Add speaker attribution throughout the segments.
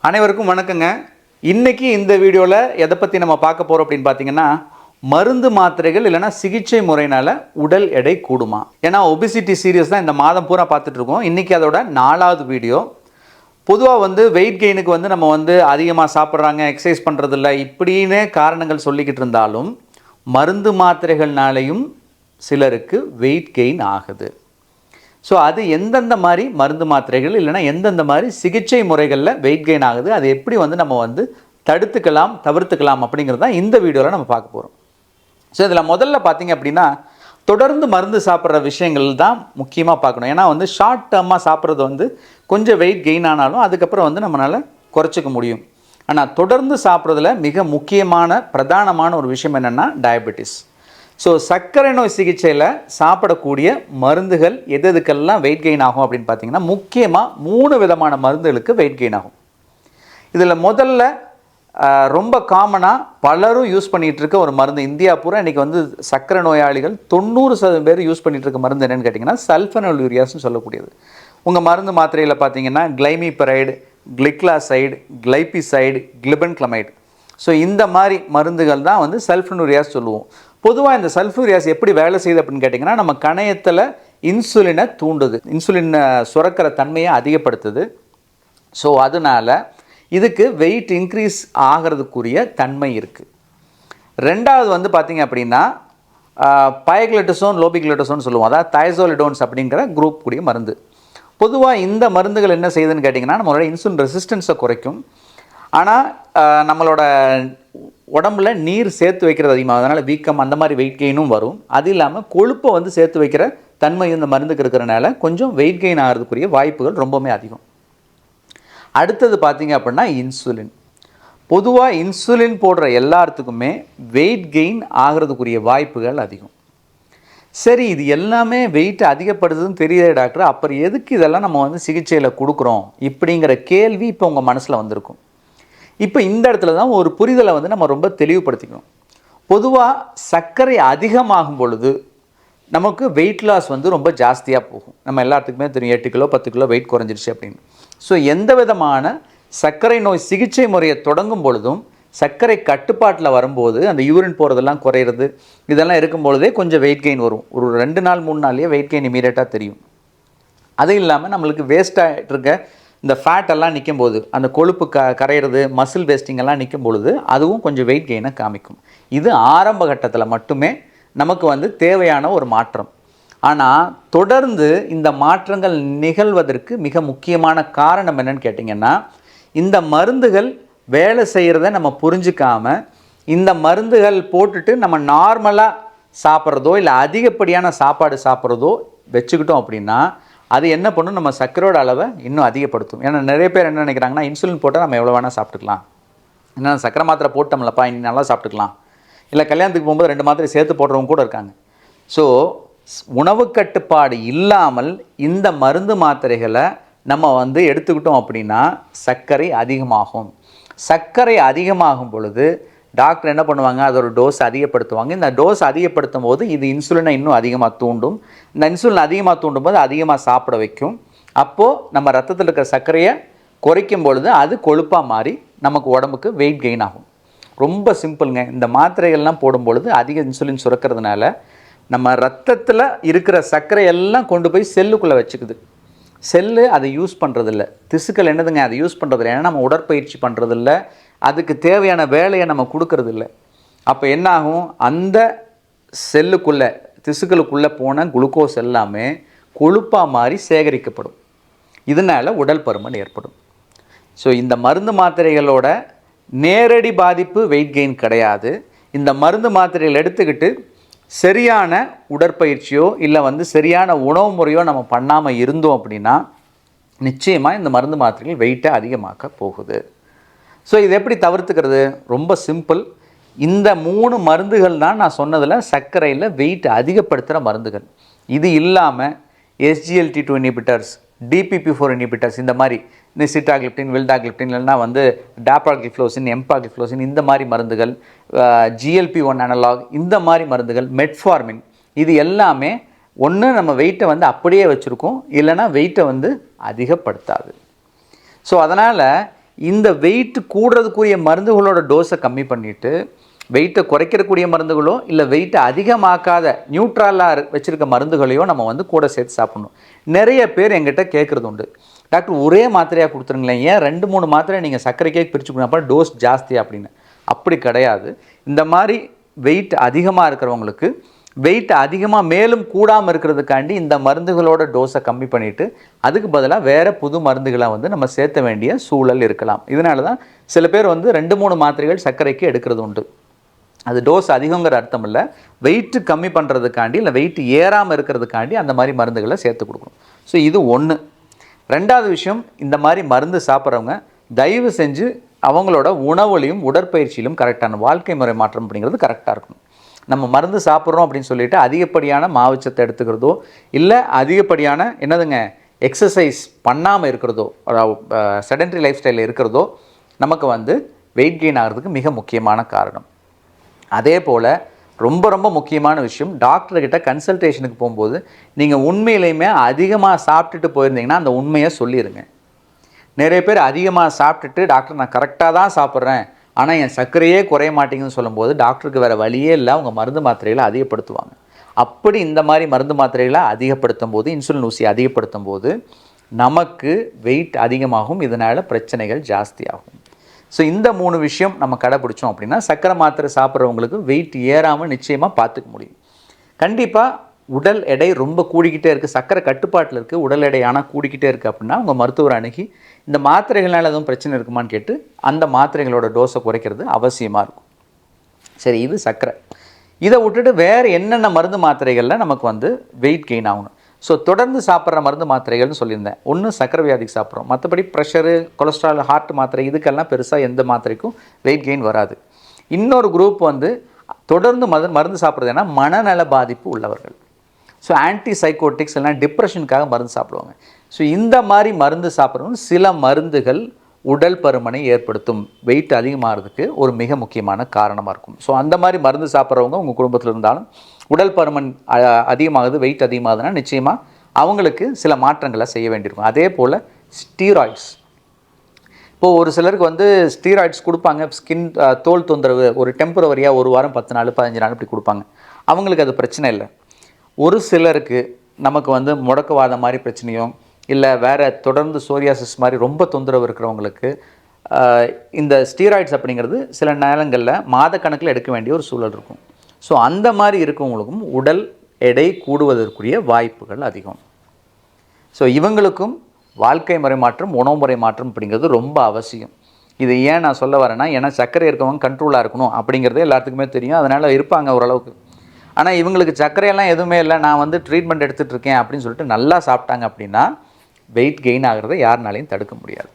Speaker 1: அனைவருக்கும் வணக்கங்க. இன்னைக்கு இந்த வீடியோவில் எதை பற்றி நம்ம பார்க்க போகிறோம் அப்படின்னு பார்த்தீங்கன்னா, மருந்து மாத்திரைகள் இல்லைனா சிகிச்சை முறையினால் உடல் எடை கூடுமா? ஏன்னா ஒபிசிட்டி சீரியஸ் தான் இந்த மாதம் பூரா பார்த்துட்டு இருக்கோம். இன்றைக்கி அதோட 4வது வீடியோ. பொதுவாக வெயிட் கெயினுக்கு நம்ம அதிகமாக சாப்பிட்றாங்க, எக்ஸசைஸ் பண்ணுறதில்ல இப்படின்னு காரணங்கள் சொல்லிக்கிட்டு இருந்தாலும் மருந்து மாத்திரைகள்னாலையும் சிலருக்கு வெயிட் கெயின் ஆகுது. ஸோ அது எந்தெந்த மாதிரி மருந்து மாத்திரைகள் இல்லைனா எந்தெந்த மாதிரி சிகிச்சை முறைகளில் வெயிட் கெயின் ஆகுது, அது எப்படி நம்ம தடுத்துக்கலாம் தவிர்த்துக்கலாம் அப்படிங்கிறது தான் இந்த வீடியோவில் நம்ம பார்க்க போகிறோம். ஸோ இதில் முதல்ல பார்த்தீங்க அப்படின்னா, தொடர்ந்து மருந்து சாப்பிட்ற விஷயங்கள் தான் முக்கியமாக பார்க்கணும். ஏன்னா ஷார்ட் டேர்மாக சாப்பிட்றது கொஞ்சம் வெயிட் கெயின் ஆனாலும் அதுக்கப்புறம் நம்மளால் குறைச்சிக்க முடியும். ஆனால் தொடர்ந்து சாப்பிட்றதுல மிக முக்கியமான பிரதானமான ஒரு விஷயம் என்னென்னா டயபெட்டிஸ். ஸோ சர்க்கரை நோய் சிகிச்சையில் சாப்பிடக்கூடிய மருந்துகள் எதுக்கெல்லாம் வெயிட் கெயின் ஆகும் அப்படின்னு பார்த்தீங்கன்னா, முக்கியமாக 3 விதமான மருந்துகளுக்கு வெயிட் கெயின் ஆகும். இதில் முதல்ல ரொம்ப காமனாக பலரும் யூஸ் பண்ணிகிட்டு இருக்க ஒரு மருந்து, இந்தியா பூரா இன்றைக்கி சர்க்கரை நோயாளிகள் 90% பேர் யூஸ் பண்ணிகிட்டு இருக்க மருந்து என்னென்னு கேட்டிங்கன்னா சல்ஃபனோலூரியாஸ்னு சொல்லக்கூடியது. உங்கள் மருந்து மாத்திரையில் பார்த்தீங்கன்னா கிளைமிபரைடு, கிளிக்லாசைடு, கிளைபிசைடு, கிளிபன்கிளமைடு. ஸோ இந்த மாதிரி மருந்துகள் தான் சல்ஃபனூரியாஸ் சொல்லுவோம். பொதுவாக இந்த சல்ஃபூரியாஸ் எப்படி வேலை செய்யுது அப்படின்னு கேட்டிங்கன்னா, நம்ம கணையத்தில் இன்சுலினை தூண்டுது, இன்சுலின் சுரக்கிற தன்மையை அதிகப்படுத்துது. ஸோ அதனால் இதுக்கு வெயிட் இன்க்ரீஸ் ஆகிறதுக்குரிய தன்மை இருக்குது. ரெண்டாவது பார்த்திங்க அப்படின்னா பைக்லெட்டசோன், லோபிக்லெட்டசோன் சொல்லுவோம், அதாவது தைசோலிடோன்ஸ் அப்படிங்கிற குரூப் கூடிய மருந்து. பொதுவாக இந்த மருந்துகள் என்ன செய்யுதுன்னு கேட்டிங்கன்னா, நம்மளோட இன்சுலின் ரெசிஸ்டன்ஸை குறைக்கும். ஆனால் நம்மளோட உடம்புல நீர் சேர்த்து வைக்கிறது அதிகமாக, அதனால் வீக்கம் அந்த மாதிரி வெயிட் கெயினும் வரும். அது இல்லாமல் கொழுப்பை சேர்த்து வைக்கிற தன்மை இந்த மருந்துக்கு இருக்கிறனால கொஞ்சம் வெயிட் கெயின் ஆகிறதுக்குரிய வாய்ப்புகள் ரொம்பவுமே அதிகம். அடுத்தது பார்த்திங்க அப்படின்னா இன்சுலின். பொதுவாக இன்சுலின் போடுற எல்லாத்துக்குமே வெயிட் கெயின் ஆகிறதுக்குரிய வாய்ப்புகள் அதிகம். சரி, இது எல்லாமே வெயிட் அதிகப்படுத்துதுன்னு தெரியுதே டாக்டர், அப்புறம் எதுக்கு இதெல்லாம் நம்ம சிகிச்சையில் கொடுக்குறோம் இப்படிங்கிற கேள்வி இப்போ உங்கள் மனசில் வந்திருக்கும். இப்போ இந்த இடத்துல தான் ஒரு புரிதலை நம்ம ரொம்ப தெளிவுபடுத்திக்கணும். பொதுவாக சர்க்கரை அதிகமாகும் பொழுது நமக்கு வெயிட் லாஸ் ரொம்ப ஜாஸ்தியாக போகும். நம்ம எல்லாத்துக்குமே தெரியும், 8 கிலோ 10 கிலோ வெயிட் குறைஞ்சிருச்சு அப்படின்னு. ஸோ எந்த விதமான சர்க்கரை நோய் சிகிச்சை முறையை தொடங்கும் பொழுதும் சர்க்கரை கட்டுப்பாட்டில் வரும்போது அந்த யூரின் போகிறதெல்லாம் குறையிறது இதெல்லாம் இருக்கும் பொழுதே கொஞ்சம் வெயிட் கெயின் வரும். ஒரு 2 நாள் 3 நாள்லேயே வெயிட் கெயின் இமீடியட்டாக தெரியும். அது இல்லாமல் நம்மளுக்கு வேஸ்ட்டாகிட்டு இருக்க இந்த ஃபேட் எல்லாம் நிற்கும் போது, அந்த கொழுப்பு கரையிறது, மசில் வேஸ்டிங் எல்லாம் நிற்கும் பொழுது அதுவும் கொஞ்சம் வெயிட் கெயினை காமிக்கும். இது ஆரம்ப கட்டத்தில் மட்டுமே நமக்கு தேவையான ஒரு மாற்றம். ஆனால் தொடர்ந்து இந்த மாற்றங்கள் நிகழ்வதற்கு மிக முக்கியமான காரணம் என்னன்னு கேட்டிங்கன்னா, இந்த மருந்துகள் வேலை செய்கிறத நம்ம புரிஞ்சிக்காமல் இந்த மருந்துகள் போட்டுட்டு நம்ம நார்மலாக சாப்பிட்றதோ இல்லை அதிகப்படியான சாப்பாடு சாப்பிட்றதோ வச்சுக்கிட்டோம் அப்படின்னா அது என்ன பண்ணும், நம்ம சர்க்கரையோட அளவை இன்னும் அதிகப்படுத்தும். ஏன்னா நிறைய பேர் என்ன நினைக்கிறாங்கன்னா, இன்சுலின் போட்டால் நம்ம எவ்வளோ வேணால் சாப்பிட்டுக்கலாம், ஏன்னா சர்க்கரை மாத்திரை போட்டோம்லப்பா இனி நல்லா சாப்பிட்டுக்கலாம், இல்லை கல்யாணத்துக்கு போகும்போது 2 மாத்திரை சேர்த்து போடுறவங்க கூட இருக்காங்க. ஸோ உணவு கட்டுப்பாடு இல்லாமல் இந்த மருந்து மாத்திரைகளை நம்ம எடுத்துக்கிட்டோம் அப்படின்னா சர்க்கரை அதிகமாகும். சர்க்கரை அதிகமாகும் பொழுது டாக்டர் என்ன பண்ணுவாங்க, அதோட டோஸ் அதிகப்படுத்துவாங்க. இந்த டோஸ் அதிகப்படுத்தும் போது இது இன்சுலினை இன்னும் அதிகமாக தூண்டும். இந்த இன்சுலின் அதிகமாக தூண்டும் போது அதிகமாக சாப்பிட வைக்கும். அப்போது நம்ம ரத்தத்தில் இருக்கிற சர்க்கரையை குறைக்கும் பொழுது அது கொழுப்பாக மாறி நமக்கு உடம்புக்கு வெயிட் கெயின் ஆகும். ரொம்ப சிம்பிளுங்க. இந்த மாத்திரைகள்லாம் போடும் பொழுது அதிக இன்சுலின் சுரக்கிறதுனால நம்ம ரத்தத்தில் இருக்கிற சர்க்கரையெல்லாம் கொண்டு போய் செல்லுக்குள்ளே வச்சுக்குது. செல்லு அதை யூஸ் பண்ணுறதில்ல, திசுக்கள் என்னதுங்க அதை யூஸ் பண்ணுறதில்ல. ஏன்னா நம்ம உடற்பயிற்சி பண்ணுறதில்ல, அதுக்கு தேவையான வேலையை நம்ம கொடுக்கறதில்ல. அப்போ என்னாகும், அந்த செல்லுக்குள்ளே திசுக்களுக்குள்ளே போன குளுக்கோஸ் எல்லாமே கொழுப்பாக மாறி சேகரிக்கப்படும். இதனால் உடல் பருமன் ஏற்படும். ஸோ இந்த மருந்து மாத்திரைகளோட நேரடி பாதிப்பு வெயிட் கெயின் கிடையாது. இந்த மருந்து மாத்திரைகள் எடுத்துக்கிட்டு சரியான உடற்பயிற்சியோ இல்லை சரியான உணவு முறையோ நம்ம பண்ணாமல் இருந்தோம் அப்படின்னா நிச்சயமாக இந்த மருந்து மாத்திரைகள் வெயிட்டை அதிகமாக்க போகுது. ஸோ இதை எப்படி தவிர்த்துக்கிறது? ரொம்ப சிம்பிள். இந்த 3 மருந்துகள் தான் நான் சொன்னதில் சர்க்கரையில் வெயிட் அதிகப்படுத்துகிற மருந்துகள். இது இல்லாமல் SGLT2 இனிபிட்டர்ஸ், DPP4 இனிபிட்டர்ஸ், இந்த மாதிரி சிட்டாகிளிப்டின், வில்டாகிளிப்டின் இல்லைனா டாப்பாகிளிஃப்ளோசின், எம்பாகிளிஃப்ளோசின் இந்த மாதிரி மருந்துகள், GLP-1 அனலாக் இந்த மாதிரி மருந்துகள், மெட்ஃபார்மின், இது எல்லாமே ஒன்று நம்ம வெயிட்டை அப்படியே வச்சுருக்கோம், இல்லைனா வெயிட்டை அதிகப்படுத்தாது. ஸோ அதனால் இந்த வெயிட் கூடுறதுக்குரிய மருந்துகளோட டோஸை கம்மி பண்ணிவிட்டு வெயிட்டை குறைக்கிறக்கூடிய மருந்துகளோ இல்லை வெயிட்டை அதிகமாக்காத நியூட்ரலாக வச்சுருக்க மருந்துகளையோ நம்ம வந்து கூட சேர்த்து சாப்பிடணும். நிறைய பேர் எங்கிட்ட கேட்குறது உண்டு, டாக்டர் ஒரே மாத்திரையாக கொடுத்துருங்களேன், ஏன் 2-3 மாத்திரை நீங்கள் சர்க்கரைக்கே பிரித்து கொடுங்க, அப்புறம் டோஸ் ஜாஸ்தி அப்படின்னு. அப்படி கிடையாது. இந்த மாதிரி வெயிட் அதிகமாக இருக்கிறவங்களுக்கு வெயிட் அதிகமாக மேலும் கூடாமல் இருக்கிறதுக்காண்டி இந்த மருந்துகளோட டோஸை கம்மி பண்ணிவிட்டு அதுக்கு பதிலாக வேறு புது மருந்துகளை வந்து நம்ம சேர்த்த வேண்டிய சூழல் இருக்கலாம். இதனால தான் சில பேர் வந்து 2-3 மாத்திரைகள் சர்க்கரைக்கு எடுக்கிறது உண்டு. அது டோஸ் அதிகங்கிற அர்த்தம் இல்லை, வெயிட்டு கம்மி பண்ணுறதுக்காண்டி இல்லை வெயிட் ஏறாமல் இருக்கிறதுக்காண்டி அந்த மாதிரி மருந்துகளை சேர்த்து கொடுக்கணும். ஸோ இது ஒன்று. ரெண்டாவது விஷயம், இந்த மாதிரி மருந்து சாப்பிட்றவங்க தயவு செஞ்சு அவங்களோட உணவுலையும் உடற்பயிற்சியிலும் கரெக்டான வாழ்க்கை முறை மாற்றம் அப்படிங்கிறது கரெக்டாக இருக்கணும். நம்ம மருந்து சாப்பிட்றோம் அப்படின்னு சொல்லிட்டு அதிகப்படியான மாவுச்சத்தை எடுத்துக்கிறதோ இல்லை அதிகப்படியான என்னதுங்க எக்ஸசைஸ் பண்ணாமல் இருக்கிறதோ, செடென்ட்ரி லைஃப் ஸ்டைலில் இருக்கிறதோ நமக்கு வந்து வெயிட் கெயின் ஆகிறதுக்கு மிக முக்கியமான காரணம். அதே போல் ரொம்ப ரொம்ப முக்கியமான விஷயம், டாக்டர்கிட்ட கன்சல்டேஷனுக்கு போகும்போது நீங்கள் உண்மையிலையுமே அதிகமாக சாப்பிட்டுட்டு போயிருந்தீங்கன்னா அந்த உண்மையை சொல்லிடுங்க. நிறைய பேர் அதிகமாக சாப்பிட்டுட்டு டாக்டர் நான் கரெக்டாக தான் சாப்பிட்றேன் ஆனால் என் சர்க்கரையே குறைய மாட்டேங்குதுன்னு சொல்லும்போது டாக்டருக்கு வேறு வழியே இல்லை, அவங்க மருந்து மாத்திரைகளை அதிகப்படுத்துவாங்க. அப்படி இந்த மாதிரி மருந்து மாத்திரைகளை அதிகப்படுத்தும் போது, இன்சுலின் ஊசியை அதிகப்படுத்தும் போது நமக்கு வெயிட் அதிகமாகும், இதனால் பிரச்சனைகள் ஜாஸ்தியாகும். ஸோ இந்த 3 விஷயம் நம்ம கடைப்பிடிச்சோம் அப்படின்னா சர்க்கரை மாத்திரை சாப்பிட்றவங்களுக்கு வெயிட் ஏறாமல் நிச்சயமாக பார்த்துக்க முடியும். கண்டிப்பாக உடல் எடை ரொம்ப கூடிக்கிட்டே இருக்குது, சர்க்கரை கட்டுப்பாட்டில் இருக்குது, உடல் எடை ஆனால் கூடிக்கிட்டே இருக்குது அப்படின்னா அவங்க மருத்துவர் அணுகி இந்த மாத்திரைகளால் எதுவும் பிரச்சனை இருக்குமான்னு கேட்டு அந்த மாத்திரைகளோட டோஸை குறைக்கிறது அவசியமாக இருக்கும். சரி, இது சர்க்கரை. இதை விட்டுட்டு வேறு என்னென்ன மருந்து மாத்திரைகளில் நமக்கு வந்து வெயிட் கெயின் ஆகணும். ஸோ தொடர்ந்து சாப்பிட்ற மருந்து மாத்திரைகள்னு சொல்லியிருந்தேன். ஒன்று சர்க்கரை வியாதிக்கு சாப்பிட்றோம், மற்றபடி ப்ரெஷரு, கொலஸ்ட்ரால், ஹார்ட் மாத்திரை இதுக்கெல்லாம் பெருசாக எந்த மாத்திரைக்கும் வெயிட் கெயின் வராது. இன்னொரு குரூப் வந்து தொடர்ந்து மருந்து சாப்பிட்றதுனா மனநல பாதிப்பு உள்ளவர்கள். ஸோ ஆன்டி சைக்கோட்டிக்ஸ் எல்லாம் டிப்ரெஷனுக்காக மருந்து சாப்பிடுவாங்க. ஸோ இந்த மாதிரி மருந்து சாப்பிட்றவங்க சில மருந்துகள் உடல் பருமனை ஏற்படுத்தும், வெயிட் அதிகமாகிறதுக்கு ஒரு மிக முக்கியமான காரணமாக இருக்கும். ஸோ அந்த மாதிரி மருந்து சாப்பிட்றவங்க உங்கள் குடும்பத்தில் இருந்தாலும் உடல் பருமன் அதிகமாகுது, வெயிட் அதிகமாகுதுன்னா நிச்சயமாக அவங்களுக்கு சில மாற்றங்களை செய்ய வேண்டியிருக்கும். அதே போல் ஸ்டீராய்ட்ஸ், இப்போது ஒரு சிலருக்கு வந்து ஸ்டீராய்ட்ஸ் கொடுப்பாங்க, ஸ்கின் தோல் தொந்தரவு ஒரு டெம்பரவரியாக 1 வாரம் 10 நாள் 15 நாள் இப்படி கொடுப்பாங்க, அவங்களுக்கு அது பிரச்சனை இல்லை. ஒரு சிலருக்கு நமக்கு வந்து முடக்குவாதம் மாதிரி பிரச்சனையோ இல்லை வேறு தொடர்ந்து சோரியாசிஸ் மாதிரி ரொம்ப தொந்தரவு இருக்கிறவங்களுக்கு இந்த ஸ்டீராய்ட்ஸ் அப்படிங்கிறது சில நேரங்களில் மாதக்கணக்கில் எடுக்க வேண்டிய ஒரு சூழல் இருக்கும். ஸோ அந்த மாதிரி இருக்கவங்களுக்கும் உடல் எடை கூடுவதற்குரிய வாய்ப்புகள் அதிகம். ஸோ இவங்களுக்கும் வாழ்க்கை முறை மாற்றம், உணவு முறை மாற்றம் அப்படிங்கிறது ரொம்ப அவசியம். இது ஏன் நான் சொல்ல வரேன்னா, ஏன்னா சர்க்கரை இருக்கவங்க கண்ட்ரோலாக இருக்கணும் அப்படிங்கிறது எல்லாத்துக்குமே தெரியும், அதனால் இருப்பாங்க ஓரளவுக்கு. ஆனால் இவங்களுக்கு சர்க்கரையெல்லாம் எதுவுமே இல்லை, நான் வந்து ட்ரீட்மெண்ட் எடுத்துகிட்டு இருக்கேன் அப்படின்னு சொல்லிட்டு நல்லா சாப்பிட்டாங்க அப்படின்னா வெயிட் கெயின் ஆகிறத யாருனாலையும் தடுக்க முடியாது.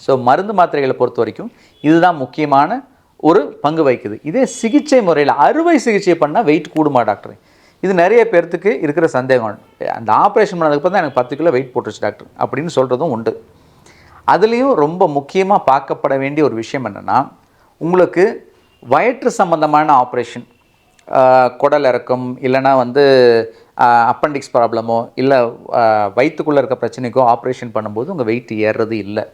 Speaker 1: ஸோ மருந்து மாத்திரைகளை பொறுத்த வரைக்கும் இதுதான் முக்கியமான ஒரு பங்கு வகிக்குது. இதே சிகிச்சை முறையில் அறுவை சிகிச்சை பண்ணால் வெயிட் கூடுமா டாக்டர், இது நிறைய பேர்த்துக்கு இருக்கிற சந்தேகம். அந்த ஆப்ரேஷன் பண்ணதுக்கு தான் எனக்கு 10 கிலோ வெயிட் போட்டுருச்சு டாக்டர் அப்படின்னு சொல்கிறதும் உண்டு. அதுலேயும் ரொம்ப முக்கியமாக பார்க்கப்பட வேண்டிய ஒரு விஷயம் என்னென்னா, உங்களுக்கு வயிற்று சம்பந்தமான ஆப்ரேஷன், குடல் இறக்கம் இல்லைனா வந்து அப்பண்டிக்ஸ் ப்ராப்ளமோ இல்லை வயிற்றுக்குள்ளே இருக்க பிரச்சனைக்கோ ஆப்ரேஷன் பண்ணும்போது உங்கள் வெயிட் ஏறுறது இல்லை.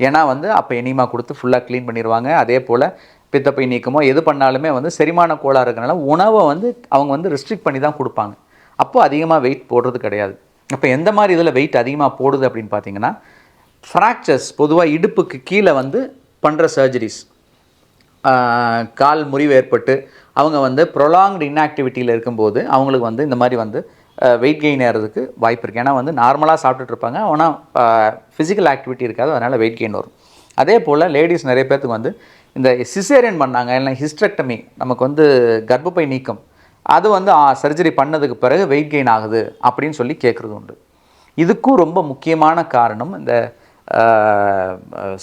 Speaker 1: ஏன்னா வந்து அப்போ எனிமா கொடுத்து ஃபுல்லாக க்ளீன் பண்ணிடுவாங்க. அதே போல் பித்தப்பை நீக்கமோ எது பண்ணாலுமே வந்து செரிமான கோளாறு இருக்கிறனால உணவை வந்து அவங்க வந்து ரெஸ்ட்ரிக்ட் பண்ணி தான் கொடுப்பாங்க. அப்போது அதிகமாக வெயிட் போடுறது கிடையாது. அப்போ எந்த மாதிரி இதில் வெயிட் அதிகமாக போடுது அப்படின்னு பார்த்தீங்கன்னா, ஃப்ராக்சர்ஸ், பொதுவாக இடுப்புக்கு கீழே வந்து பண்ணுற சர்ஜரிஸ், கால் முறிவு ஏற்பட்டு அவங்க வந்து ப்ரொலாங்டு இன்ஆக்டிவிட்டியில் இருக்கும்போது அவங்களுக்கு வந்து இந்த மாதிரி வந்து வெயிட் கெயின் ஆகிறதுக்கு வாய்ப்பு இருக்குது. ஏன்னா வந்து நார்மலாக சாப்பிட்டுட்டு இருப்பாங்க, ஆனால் ஃபிசிக்கல் ஆக்டிவிட்டி இருக்காது, அதனால் வெயிட் கெயின் வரும். அதே போல் லேடிஸ் நிறைய பேர்த்துக்கு வந்து இந்த சிசேரியன் பண்ணாங்க இல்லை ஹிஸ்டெக்டமி, நமக்கு வந்து கர்ப்பப்பை நீக்கம், அது வந்து சர்ஜரி பண்ணதுக்கு பிறகு வெயிட் கெயின் ஆகுது அப்படின்னு சொல்லி கேட்குறது உண்டு. இதுக்கும் ரொம்ப முக்கியமான காரணம் இந்த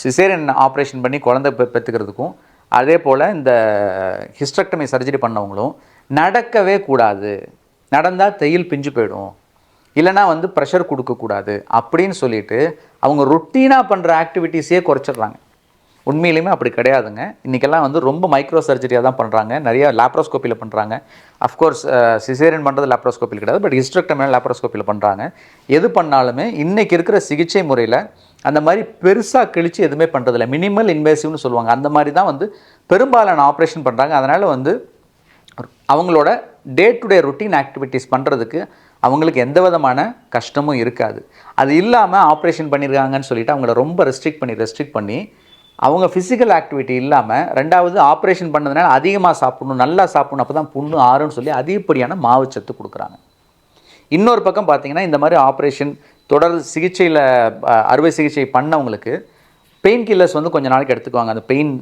Speaker 1: சிசேரியன் ஆப்ரேஷன் பண்ணி குழந்தை பெற்றுக்கிறதுக்கும் அதே போல் இந்த ஹிஸ்டெக்டமி சர்ஜரி பண்ணவங்களும் நடக்கவே கூடாது, நடந்தால் தையல் பிஞ்சு போயிடும், இல்லைனா வந்து ப்ரெஷர் கொடுக்கக்கூடாது அப்படின்னு சொல்லிட்டு அவங்க ரொட்டீனாக பண்ணுற ஆக்டிவிட்டீஸே குறைச்சிட்றாங்க. உண்மையிலுமே அப்படி கிடையாதுங்க. இன்றைக்கெல்லாம் வந்து ரொம்ப மைக்ரோ சர்ஜரியாக தான் பண்ணுறாங்க, நிறையா லேப்ரோஸ்கோப்பியில் பண்ணுறாங்க. அஃப்கோர்ஸ் சிசேரியன் பண்ணுறது லேப்ரோஸ்கோப்பியில் கிடையாது, பட் ஹிஸ்டெக்டமியில் லேப்ரோஸ்கோப்பியில் பண்ணுறாங்க. எது பண்ணாலுமே இன்றைக்கி இருக்கிற சிகிச்சை முறையில் அந்த மாதிரி பெருசாக கிழிச்சு எதுவுமே பண்ணுறதில்ல. மினிமல் இன்வேசிவ்னு சொல்லுவாங்க. அந்த மாதிரி தான் வந்து பெரும்பாலான ஆப்ரேஷன் பண்ணுறாங்க. அதனால் வந்து அவங்களோட day to day routine activities பண்ணுறதுக்கு அவங்களுக்கு எந்த விதமான கஷ்டமும் இருக்காது. அது இல்லாமல் ஆப்ரேஷன் பண்ணியிருக்காங்கன்னு சொல்லிவிட்டு அவங்கள ரொம்ப ரெஸ்ட்ரிக்ட் பண்ணி அவங்க ஃபிசிக்கல் ஆக்டிவிட்டி இல்லாமல், ரெண்டாவது ஆப்ரேஷன் பண்ணதுனால அதிகமாக சாப்பிடணும், நல்லா சாப்பிடணும், அப்போ தான் புண்ணு ஆறுன்னு சொல்லி அதிகப்படியான மாவுச்சத்து கொடுக்குறாங்க. இன்னொரு பக்கம் பார்த்திங்கன்னா, இந்த மாதிரி ஆப்ரேஷன் தொடர் சிகிச்சையில் அறுவை சிகிச்சை பண்ணவங்களுக்கு பெயின் கில்லர்ஸ் வந்து கொஞ்சம் நாளைக்கு எடுத்துக்குவாங்க, அந்த பெயின்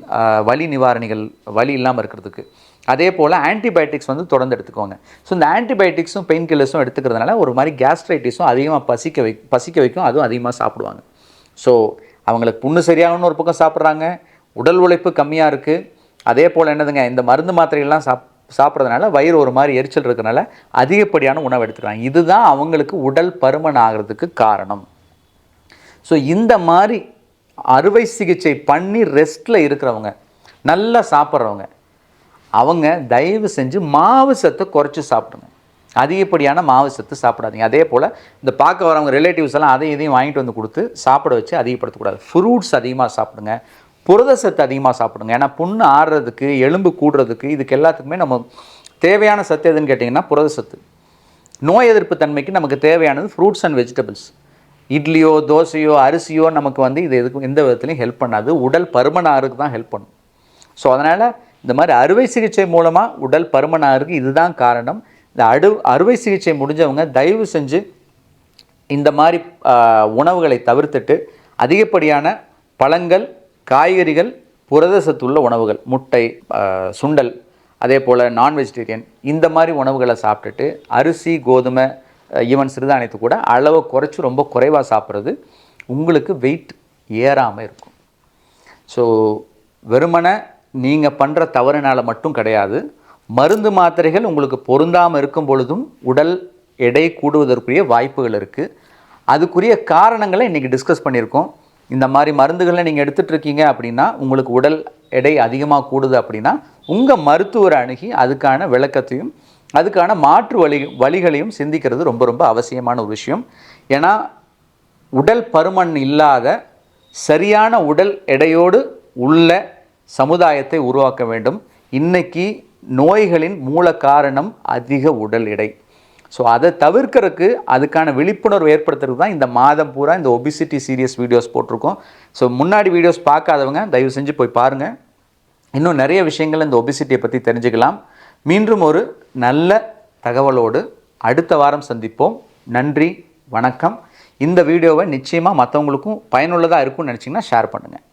Speaker 1: வலி நிவாரணிகள், வலி இல்லாமல் இருக்கிறதுக்கு. அதே போல் ஆன்டிபயோட்டிக்ஸ் வந்து தொடர்ந்து எடுத்துக்குவாங்க. ஸோ இந்த ஆன்டிபயோட்டிக்ஸும் பெயின் கில்லர்ஸும் எடுத்துக்கிறதுனால ஒரு மாதிரி கேஸ்ட்ரைட்டிஸும் அதிகமாக பசிக்க வைக்கும், அதுவும் அதிகமாக சாப்பிடுவாங்க. ஸோ அவங்களுக்கு புண்ணு சரியாகணும்னு ஒரு பக்கம் சாப்பிட்றாங்க, உடல் உழைப்பு கம்மியாக இருக்குது. அதே போல் என்னதுங்க, இந்த மருந்து மாத்திரைகள்லாம் சாப்பிட்றதுனால வயிறு ஒரு மாதிரி எரிச்சல் இருக்கிறனால அதிகப்படியான உணவு எடுத்துக்கிறாங்க. இதுதான் அவங்களுக்கு உடல் பருமன் ஆகிறதுக்கு காரணம். ஸோ இந்த மாதிரி அறுவை சிகிச்சை பண்ணி ரெஸ்ட்டில் இருக்கிறவங்க, நல்லா சாப்பிட்றவங்க, அவங்க தயவு செஞ்சு மாவு சத்தை குறைச்சி சாப்பிடுங்க. அதிகப்படியான மாவு சத்து சாப்பிடாதீங்க. அதே போல் இந்த பார்க்க வரவங்க ரிலேட்டிவ்ஸ் எல்லாம் அதை இதையும் வாங்கிட்டு வந்து கொடுத்து சாப்பிட வச்சு அதிகப்படுத்தக்கூடாது. ஃப்ரூட்ஸ் அதிகமாக சாப்பிடுங்க, புரத சத்து அதிகமாக சாப்பிடுங்க. ஏன்னா புண்ணு ஆடுறதுக்கு, எலும்பு கூடுறதுக்கு, இதுக்கு எல்லாத்துக்குமே நம்ம தேவையான சத்து எதுன்னு கேட்டிங்கன்னா புரத சத்து. நோய் எதிர்ப்பு தன்மைக்கு நமக்கு தேவையானது ஃப்ரூட்ஸ் அண்ட் வெஜிடபிள்ஸ். இட்லியோ தோசையோ அரிசியோ நமக்கு வந்து இது எதுக்கும் எந்த விதத்துலையும் ஹெல்ப் பண்ணாது, உடல் பருமனாருக்கு தான் ஹெல்ப் பண்ணும். ஸோ அதனால் இந்த மாதிரி அறுவை சிகிச்சை மூலமாக உடல் பருமனாருக்கு இதுதான் காரணம். இந்த அறுவை சிகிச்சை முடிஞ்சவங்க தயவு செஞ்சு இந்த மாதிரி உணவுகளை தவிர்த்துட்டு அதிகப்படியான பழங்கள், காய்கறிகள், புரத சத்துள்ள உணவுகள், முட்டை, சுண்டல், அதே போல் நான் வெஜிடேரியன், இந்த மாதிரி உணவுகளை சாப்பிட்டுட்டு அரிசி, கோதுமை, ஈவன் சிறுதானியத்தை கூட அளவை குறைச்சி ரொம்ப குறைவாக சாப்பிட்றது உங்களுக்கு வெயிட் ஏறாமல் இருக்கும். ஸோ வெறுமனை நீங்கள் பண்ணுற தவறுனால மட்டும் கிடையாது, மருந்து மாத்திரைகள் உங்களுக்கு பொருந்தாமல் இருக்கும் பொழுதும் உடல் எடை கூடுவதற்குரிய வாய்ப்புகள் இருக்குது. அதுக்குரிய காரணங்களை இன்றைக்கி டிஸ்கஸ் பண்ணியிருக்கோம். இந்த மாதிரி மருந்துகளை நீங்கள் எடுத்துகிட்டு இருக்கீங்க அப்படின்னா, உங்களுக்கு உடல் எடை அதிகமாக கூடுது அப்படின்னா, உங்கள் மருத்துவரை அணுகி அதுக்கான விளக்கத்தையும் அதுக்கான மாற்று வழிகளையும் சிந்திக்கிறது ரொம்ப ரொம்ப அவசியமான ஒரு விஷயம். ஏன்னா உடல் பருமன் இல்லாத சரியான உடல் எடையோடு உள்ள சமுதாயத்தை உருவாக்க வேண்டும். இன்றைக்கி நோய்களின் மூல காரணம் அதிக உடல் எடை. ஸோ அதை தவிர்க்கிறதுக்கு, அதுக்கான விழிப்புணர்வு ஏற்படுத்துறதுக்கு தான் இந்த மாதம் பூரா இந்த ஒபிசிட்டி சீரியஸ் வீடியோஸ் போட்டிருக்கோம். ஸோ முன்னாடி வீடியோஸ் பார்க்காதவங்க தயவு செஞ்சு போய் பாருங்கள். இன்னும் நிறைய விஷயங்கள் இந்த ஒபிசிட்டியை பற்றி தெரிஞ்சுக்கலாம். மீண்டும் ஒரு நல்ல தகவலோடு அடுத்த வாரம் சந்திப்போம். நன்றி, வணக்கம். இந்த வீடியோவை நிச்சயமாக மற்றவங்களுக்கும் பயனுள்ளதாக இருக்கும்னு நினச்சிங்கன்னா ஷேர் பண்ணுங்கள்.